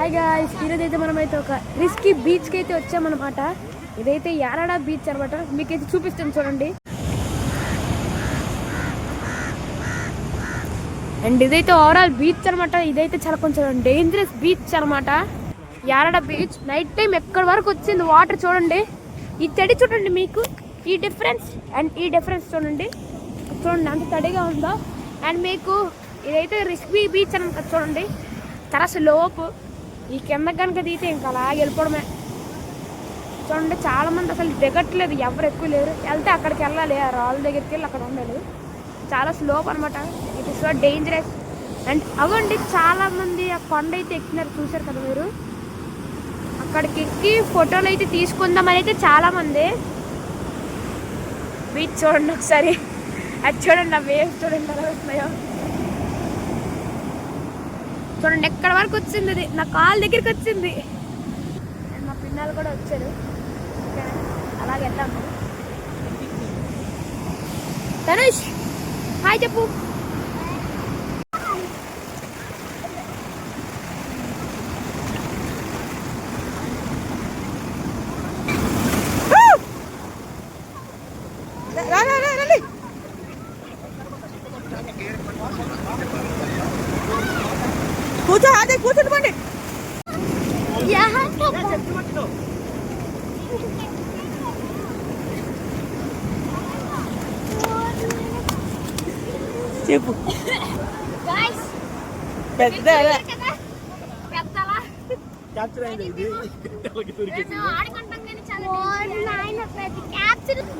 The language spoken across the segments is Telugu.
హాయ్ గాయ్స్, ఈరోజైతే మనమైతే ఒక రిస్కీ బీచ్కి అయితే వచ్చామన్నమాట. ఇదైతే యారాడ బీచ్ అనమాట. మీకైతే చూపిస్తాను చూడండి. అండ్ ఇదైతే ఓవరాల్ బీచ్ అనమాట. ఇదైతే చాలా కొంచెం డేంజరస్ బీచ్ అనమాట. యారాడ బీచ్ నైట్ టైం ఎక్కడి వరకు వచ్చింది వాటర్ చూడండి. ఈ తడి చూడండి, మీకు ఈ డిఫరెన్స్ అండ్ ఈ డిఫరెన్స్ చూడండి. చూడండి అంత తడిగా ఉందో. అండ్ మీకు ఇదైతే రిస్కీ బీచ్ అనమాట. చూడండి చాలా స్లోపు. ఈ కింద కనుక దిగితే ఇంకా అలాగే వెళ్ళిపోవడమే. చూడండి చాలా మంది అసలు దిగట్లేదు, ఎవరు ఎక్కువ లేరు. వెళ్తే అక్కడికి వెళ్ళాలి, ఆ రాళ్ళ దగ్గరికి వెళ్ళి అక్కడ ఉండాలి. చాలా స్లోప్ అనమాట. It is so dangerous. And అవండి చాలా మంది ఆ కొండ అయితే ఎక్కినారు, చూసారు కదా మీరు. అక్కడికి ఎక్కి ఫోటోలు అయితే తీసుకుందామని అయితే చాలా మంది. బీచ్ చూడండి ఒకసారి, అది చూడండి, ఆ వేవ్ చూడండి ఎలా వస్తున్నాయో. చూడండి ఎక్కడ వరకు వచ్చింది, అది నా కాళ్ళ దగ్గరికి వచ్చింది. మా పిల్లలు కూడా వచ్చారు. అలాగే వెళ్దాము. తనుష్ హాయ్ చెప్పు. కూర్చో, అదే కూర్చుండి. చెప్పు పెద్ద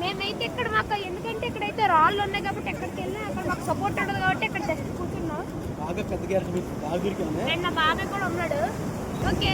మేమైతే ఇక్కడ మాకు ఎందుకంటే ఇక్కడైతే రాళ్ళు ఉన్నాయి కాబట్టి ఎక్కడికి వెళ్ళినా అక్కడ మాకు సపోర్ట్ ఉండదు కాబట్టి ఇక్కడ జస్ట్ కూర్చున్నాం. నా బాబాయ్ కూడా ఉన్నాడు. ఓకే